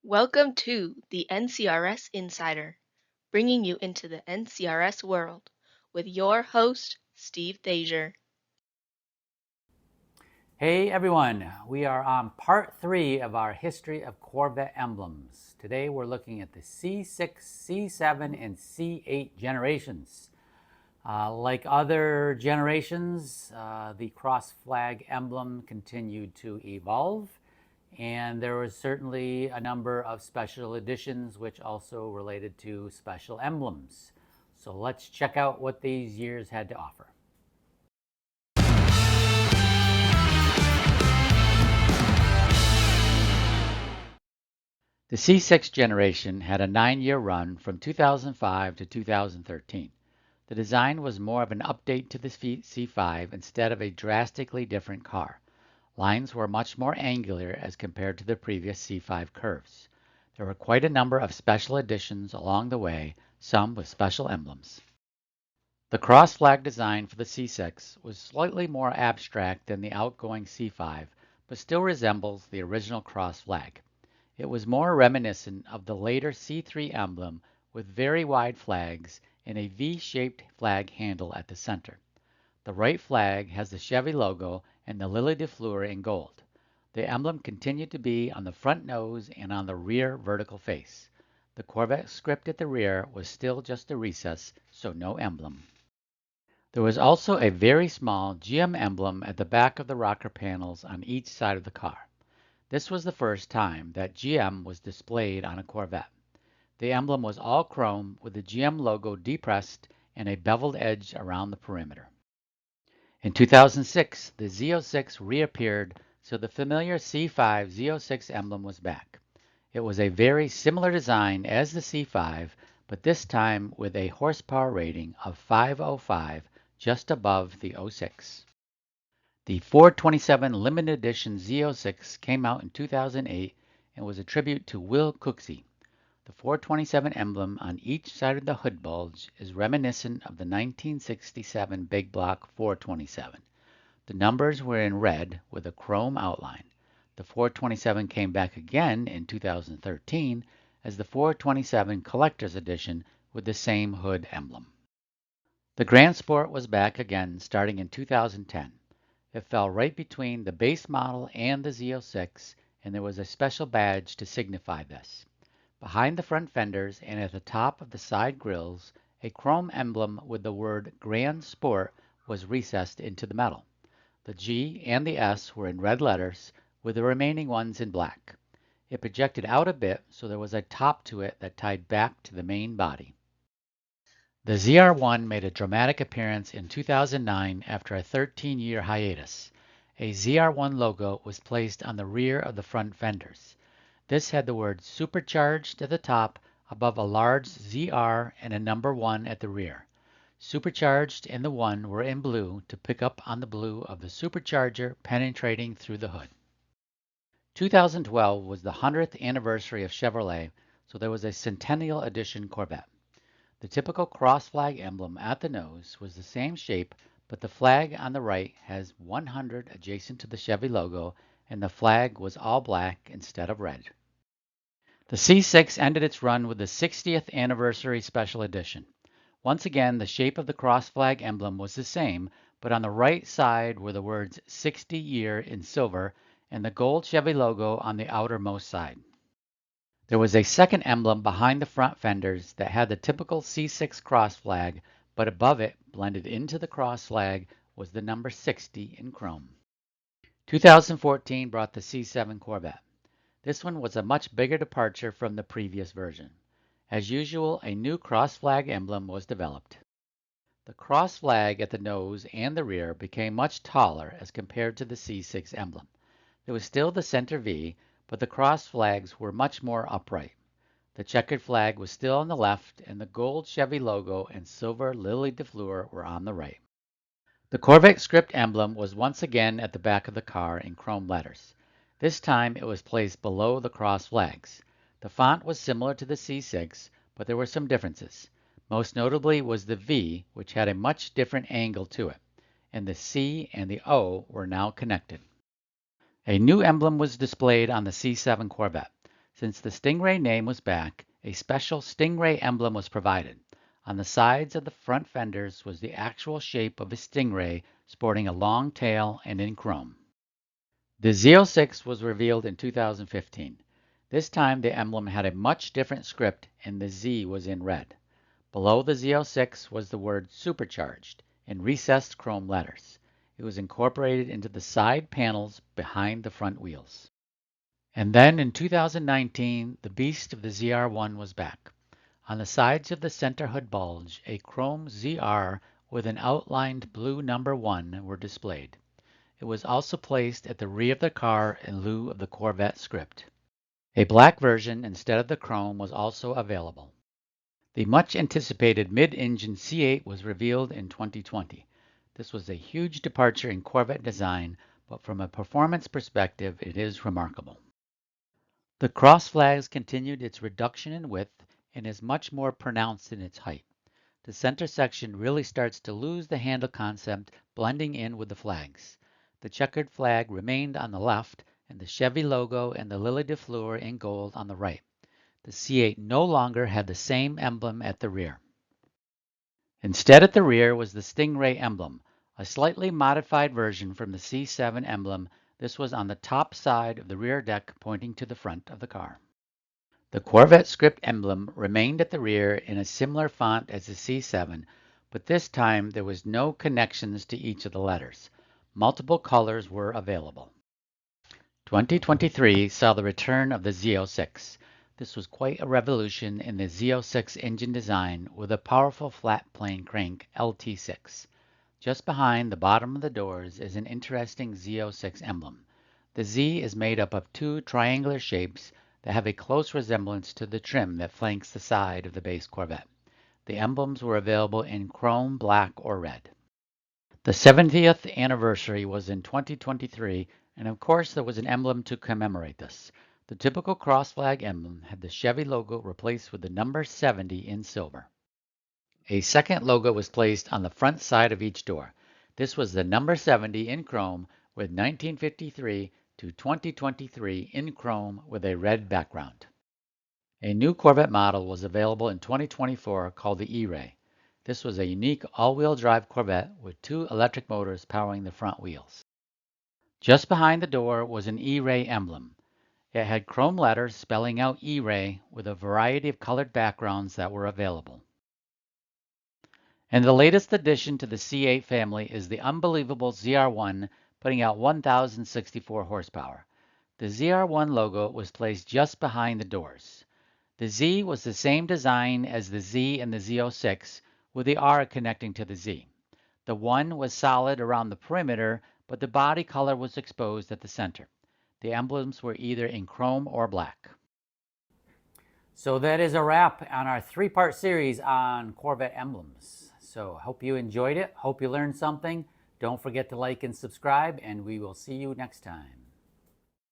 Welcome to the NCRS Insider, bringing you into the NCRS world with your host, Steve Thazier. Hey everyone, we are on part 3 of our history of Corvette emblems. Today we're looking at the C6, C7, and C8 generations. Like other generations, the cross flag emblem continued to evolve, and there was certainly a number of special editions which also related to special emblems. So let's check out what these years had to offer. The C6 generation had a 9-year run from 2005 to 2013. The design was more of an update to the C5 instead of a drastically different car. Lines were much more angular as compared to the previous C5 curves. There were quite a number of special additions along the way, some with special emblems. The cross flag design for the C6 was slightly more abstract than the outgoing C5, but still resembles the original cross flag. It was more reminiscent of the later C3 emblem with very wide flags and a V-shaped flag handle at the center. The right flag has the Chevy logo and the Lily de Fleur in gold. The emblem continued to be on the front nose and on the rear vertical face. The Corvette script at the rear was still just a recess, so no emblem. There was also a very small GM emblem at the back of the rocker panels on each side of the car. This was the first time that GM was displayed on a Corvette. The emblem was all chrome with the GM logo depressed and a beveled edge around the perimeter. In 2006, the Z06 reappeared, so the familiar C5 Z06 emblem was back. It was a very similar design as the C5, but this time with a horsepower rating of 505, just above the 06. The 427 limited edition Z06 came out in 2008 and was a tribute to Will Cooksey. The 427 emblem on each side of the hood bulge is reminiscent of the 1967 big block 427. The numbers were in red with a chrome outline. The 427 came back again in 2013 as the 427 Collector's Edition with the same hood emblem. The Grand Sport was back again starting in 2010. It fell right between the base model and the Z06, and there was a special badge to signify this. Behind the front fenders and at the top of the side grills, a chrome emblem with the word Grand Sport was recessed into the metal. The G and the S were in red letters, with the remaining ones in black. It projected out a bit, so there was a top to it that tied back to the main body. The ZR1 made a dramatic appearance in 2009 after a 13-year hiatus. A ZR1 logo was placed on the rear of the front fenders. This had the word Supercharged at the top above a large ZR and a number 1 at the rear. Supercharged and the 1 were in blue to pick up on the blue of the supercharger penetrating through the hood. 2012 was the 100th anniversary of Chevrolet, so there was a Centennial Edition Corvette. The typical cross flag emblem at the nose was the same shape, but the flag on the right has 100 adjacent to the Chevy logo, and the flag was all black instead of red. The C6 ended its run with the 60th Anniversary Special Edition. Once again, the shape of the cross flag emblem was the same, but on the right side were the words 60 year in silver and the gold Chevy logo on the outermost side. There was a second emblem behind the front fenders that had the typical C6 cross flag, but above it, blended into the cross flag, was the number 60 in chrome. 2014 brought the C7 Corvette. This one was a much bigger departure from the previous version. As usual, a new cross flag emblem was developed. The cross flag at the nose and the rear became much taller as compared to the C6 emblem. There was still the center V, but the cross flags were much more upright. The checkered flag was still on the left, and the gold Chevy logo and silver Lily de Fleur were on the right. The Corvette script emblem was once again at the back of the car in chrome letters. This time it was placed below the cross flags. The font was similar to the C6, but there were some differences. Most notably was the V, which had a much different angle to it, and the C and the O were now connected. A new emblem was displayed on the C7 Corvette. Since the Stingray name was back, a special Stingray emblem was provided. On the sides of the front fenders was the actual shape of a stingray sporting a long tail and in chrome. The Z06 was revealed in 2015. This time the emblem had a much different script and the Z was in red. Below the Z06 was the word supercharged in recessed chrome letters. It was incorporated into the side panels behind the front wheels. And then in 2019, the beast of the ZR1 was back. On the sides of the center hood bulge, a chrome ZR with an outlined blue number 1 were displayed. It was also placed at the rear of the car in lieu of the Corvette script. A black version instead of the chrome was also available. The much anticipated mid-engine C8 was revealed in 2020. This was a huge departure in Corvette design, but from a performance perspective, it is remarkable. The cross flags continued its reduction in width and is much more pronounced in its height. The center section really starts to lose the handle concept, blending in with the flags. The checkered flag remained on the left, and the Chevy logo and the Lily de Fleur in gold on the right. The C8 no longer had the same emblem at the rear. Instead at the rear was the Stingray emblem, a slightly modified version from the C7 emblem. This was on the top side of the rear deck pointing to the front of the car. The Corvette script emblem remained at the rear in a similar font as the C7, but this time there was no connections to each of the letters. Multiple colors were available. 2023 saw the return of the Z06. This was quite a revolution in the Z06 engine design with a powerful flat plane crank LT6. Just behind the bottom of the doors is an interesting Z06 emblem. The Z is made up of two triangular shapes that have a close resemblance to the trim that flanks the side of the base Corvette. The emblems were available in chrome, black, or red. The 70th anniversary was in 2023, and of course there was an emblem to commemorate this. The typical cross flag emblem had the Chevy logo replaced with the number 70 in silver. A second logo was placed on the front side of each door. This was the number 70 in chrome with 1953 to 2023 in chrome with a red background. A new Corvette model was available in 2024 called the E-Ray. This was a unique all-wheel drive Corvette with two electric motors powering the front wheels. Just behind the door was an E-Ray emblem. It had chrome letters spelling out E-Ray with a variety of colored backgrounds that were available. And the latest addition to the C8 family is the unbelievable ZR1, putting out 1,064 horsepower. The ZR1 logo was placed just behind the doors. The Z was the same design as the Z in the Z06, with the R connecting to the Z. The 1 was solid around the perimeter, but the body color was exposed at the center. The emblems were either in chrome or black. So that is a wrap on our three-part series on Corvette emblems. So hope you enjoyed it. Hope you learned something. Don't forget to like and subscribe, and we will see you next time.